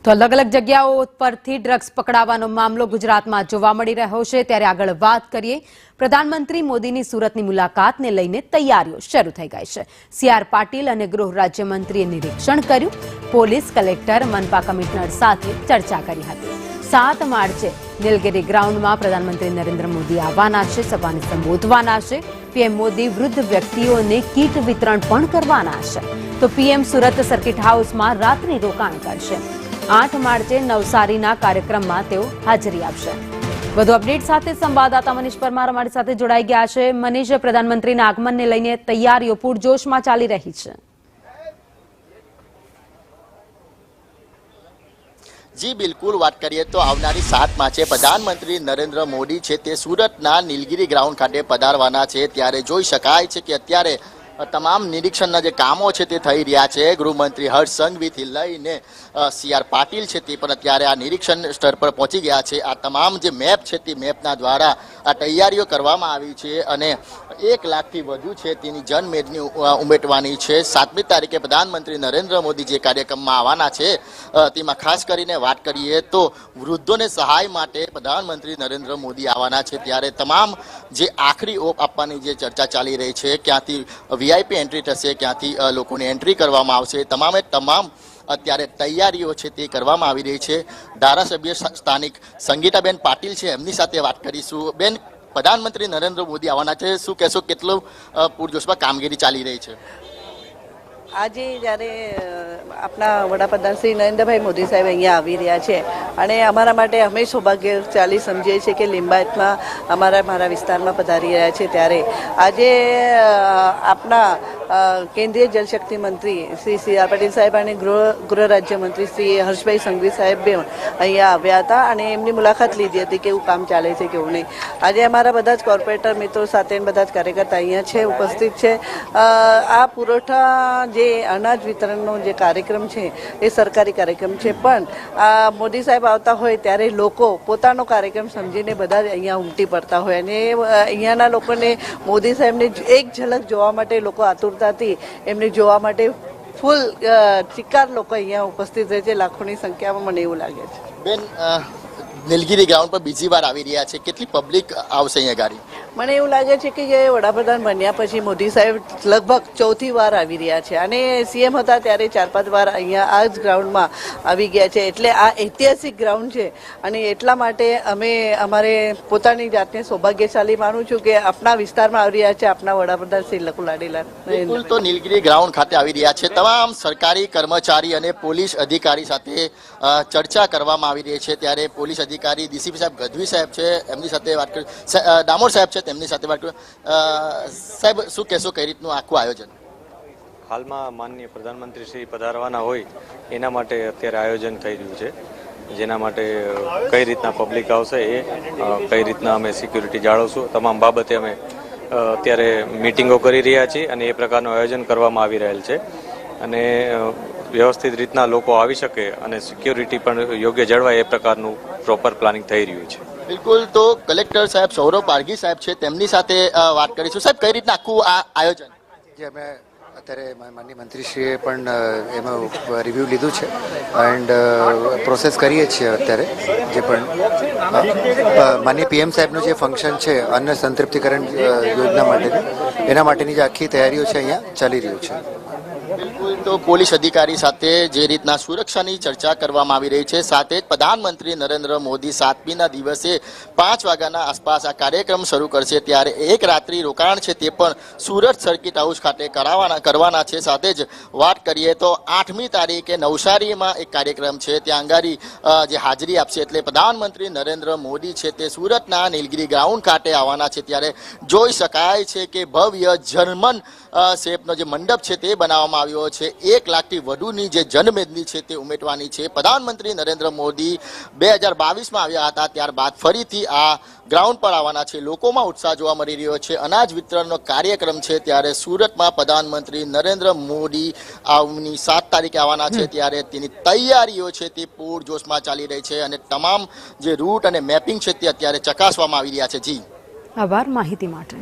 તો અલગ અલગ જગ્યાઓ પરથી ડ્રગ્સ પકડાવાનો મામલો ગુજરાતમાં જોવા મળી રહ્યો છે ત્યારે આગળ વાત કરીએ પ્રધાનમંત્રી મોદીની સુરતની મુલાકાતને લઈને તૈયારીઓ શરૂ થઈ ગઈ છે સીઆર પાટીલ અને ગૃહ રાજ્યમંત્રીએ નિરીક્ષણ કર્યું પોલીસ કલેક્ટર મનપા કમિશનર સાથે ચર્ચા કરી હતી 7 માર્ચે નીલગિરી ગ્રાઉન્ડમાં પ્રધાનમંત્રી નરેન્દ્ર મોદી આવવાના છે સભાને સંબોધવાના છે પીએમ મોદી વૃદ્ધ વ્યક્તિઓને કીટ વિતરણ પણ કરવાના છે તો પીએમ સુરત સર્કિટ હાઉસમાં રાત્રિ રોકાણ કરશે 8 માર્ચે નવસારીના કાર્યક્રમમાં તેઓ હાજરી આપશે વધુ અપડેટ સાથે સંવાદદાતા મનીષ પરમાર અમારી સાથે જોડાઈ ગયા છે મનીષ પ્રધાનમંત્રીના આગમનને લઈને તૈયારીઓ પૂરજોશમાં ચાલી રહી છે જી બિલકુલ વાત કરીએ તો આવનારી 7 માર્ચે પ્રધાનમંત્રી નરેન્દ્ર મોદી છે તે સુરતના નીલગિરી ગ્રાઉન્ડ ખાતે પધારવાના છે ત્યારે જોઈ શકાય છે કે અત્યારે તમામ નિરીક્ષણના જે કામો છે તે થઈ રહ્યા છે ગૃહમંત્રી હર્ષ સંઘવીથી લઈને સીઆર પાટીલ છે તે પણ અત્યારે આ નિરીક્ષણ સ્થળ પર પહોંચી ગયા છે આ તમામ જે મેપ છે તે મેપના દ્વારા આ તૈયારીઓ કરવામાં આવી છે અને 1 લાખથી વધુ છે તેની જનમેદની ઉમેટવાની છે 7મી તારીખે પ્રધાનમંત્રી નરેન્દ્ર મોદી જે કાર્યક્રમમાં આવવાના છે તેમાં ખાસ કરીને વાત કરીએ તો વૃદ્ધોને સહાય માટે પ્રધાનમંત્રી નરેન્દ્ર મોદી આવવાના છે ત્યારે તમામ જે આખરી ઓપ આપવાની જે ચર્ચા ચાલી રહી છે ક્યાંથી વીઆઈપી એન્ટ્રી થશે ક્યાંથી લોકોની એન્ટ્રી કરવામાં આવશે તમામ અત્યારે તૈયારીઓ છે તે કરવામાં આવી રહી છે ધારાસભ્ય સ્થાનિક સંગીતાબેન પાટીલ છે એમની સાથે વાત કરીશું બેન પ્રધાનમંત્રી નરેન્દ્ર મોદી આવવાના છે શું કહેશો કેટલું પૂરજોશમાં કામગીરી ચાલી રહી છે આજે જ્યારે આપણા વડાપ્રધાન શ્રી નરેન્દ્રભાઈ મોદી સાહેબ અહીંયા આવી રહ્યા છે અને અમારા માટે અમે સૌભાગ્યશાળી સમજીએ છીએ કે લિંબાયતમાં મારા વિસ્તારમાં પધારી રહ્યા છે ત્યારે આજે આપણા કેન્દ્રીય જલશક્તિ મંત્રી શ્રી સીઆર પાટીલ સાહેબ અને ગૃહ રાજ્યમંત્રી શ્રી હર્ષભાઈ સંઘવી સાહેબ અહીંયા આવ્યા હતા અને એમની મુલાકાત લીધી હતી કેવું કામ ચાલે છે કેવું નહીં આજે અમારા બધા જ કોર્પોરેટર મિત્રો સાથે બધા જ કાર્યકર્તા અહીંયા છે ઉપસ્થિત છે આ પુરવઠા જે અનાજ વિતરણનો જે કાર્યક્રમ છે એ સરકારી કાર્યક્રમ છે પણ મોદી સાહેબ આવતા હોય ત્યારે લોકો પોતાનો કાર્યક્રમ સમજીને બધા જ અહીંયા ઉમટી પડતા હોય અને અહીંયાના લોકોને મોદી સાહેબને એક ઝલક જોવા માટે લોકો આતુરતાથી એમને જોવા માટે ફૂલ ચિક્કાર લોકો અહીંયા ઉપસ્થિત રહે છે લાખોની સંખ્યામાં મને એવું લાગે છે બેન નીલગિરી ગ્રાઉન્ડ પર બીજી વાર આવી રહ્યા છે કેટલી પબ્લિક આવશે અહીંયા ગાડી મને એવું લાગે છે કે જે વડાપ્રધાન બન્યા પછી મોદી સાહેબ લગભગ 4થી વાર આવી રહ્યા છે અને સીએમ હતા ત્યારે 4-5 વાર અહીંયા આ જ ગ્રાઉન્ડમાં આવી ગયા છે એટલે આ ઐતિહાસિક ગ્રાઉન્ડ છે અને એટલા માટે અમે અમારે પોતાની જાતને સૌભાગ્યશાળી માનું છું કે આપણા વિસ્તારમાં આવી રહ્યા છે આપણા વડાપ્રધાન શ્રી લખુલાડીલાલ બિલકુલ તો નીલગિરી ગ્રાઉન્ડ ખાતે આવી રહ્યા છે તમામ સરકારી કર્મચારી અને પોલીસ અધિકારી સાથે ચર્ચા કરવામાં આવી રહી છે ત્યારે પોલીસ અધિકારી ડીસીપી સાહેબ ગઢવી સાહેબ છે એમની સાથે વાત કરી ડામોર સાહેબ છે તેમની સાથે વાત કરી સાહેબ શું કહેશો કઈ રીતનું આખું આયોજન હાલમાં માનનીય પ્રધાનમંત્રી શ્રી પધારવાના હોય એના માટે અત્યારે આયોજન થઈ રહ્યું છે જેના માટે કઈ રીતના પબ્લિક આવશે એ કઈ રીતના અમે સિક્યુરિટી જાળવશું તમામ બાબતે અમે અત્યારે મિટિંગો કરી રહ્યા છીએ અને એ પ્રકારનું આયોજન કરવામાં આવી રહેલ છે અને વ્યવસ્થિત રીતના લોકો આવી શકે અને સિક્યુરિટી પણ યોગ્ય જળવાય એ પ્રકારનું પ્રોપર પ્લાનિંગ થઈ રહ્યું છે બિલકુલ તો કલેક્ટર સાહેબ સૌરભ પારગી સાહેબ છે તેમની સાથે વાત કરીશું સાહેબ કઈ રીતના આખું આ આયોજન જે અમે અત્યારે માનનીય મંત્રીશ્રીએ પણ એમાં રિવ્યૂ લીધું છે એન્ડ પ્રોસેસ કરીએ છીએ અત્યારે જે પણ માનનીય પીએમ સાહેબનું જે ફંક્શન છે અન્ન સંતૃપ્તિકરણ યોજના માટેની એના માટેની જે આખી તૈયારીઓ છે અહીંયા ચાલી રહ્યું છે બિલકુલ તો પોલીસ અધિકારી સાથે જે રીતના સુરક્ષાની ચર્ચા કરવામાં આવી રહી છે સાથે જ પ્રધાનમંત્રી નરેન્દ્ર મોદી 7મીના દિવસે 5 વાગ્યાના આસપાસ આ કાર્યક્રમ શરૂ કરશે ત્યારે એક રાત્રિ રોકાણ છે તે પણ સુરત સર્કિટ હાઉસ ખાતે કરવાના છે સાથે જ વાત કરીએ તો 8મી તારીખે નવસારીમાં એક કાર્યક્રમ છે ત્યાં અંગારી જે હાજરી આપશે એટલે પ્રધાનમંત્રી નરેન્દ્ર મોદી છે તે સુરતના નીલગિરી ગ્રાઉન્ડ ખાતે આવવાના છે ત્યારે જોઈ શકાય છે કે ભવ્ય જર્મન શેપનો જે મંડપ છે તે બનાવવામાં આવ્યો છે 1 લાખથી વધુની જે જનમેદની છે તે ઉમેટવાની છે પ્રધાનમંત્રી નરેન્દ્ર મોદી 2022માં આવ્યા હતા ત્યારબાદ ફરીથી આ ગ્રાઉન્ડ પર આવવાના છે લોકોમાં ઉત્સાહ જોવા મળી રહ્યો છે અનાજ વિતરણનો કાર્યક્રમ છે ત્યારે સુરતમાં પ્રધાનમંત્રી નરેન્દ્ર મોદી આવની 7 તારીખે આવવાના છે ત્યારે તેની તૈયારીઓ છે તે પૂરજોશમાં ચાલી રહી છે અને તમામ જે રૂટ અને મેપિંગ છે તે અત્યારે ચકાસવામાં આવી રહ્યા છે જી આભાર માહિતી માટે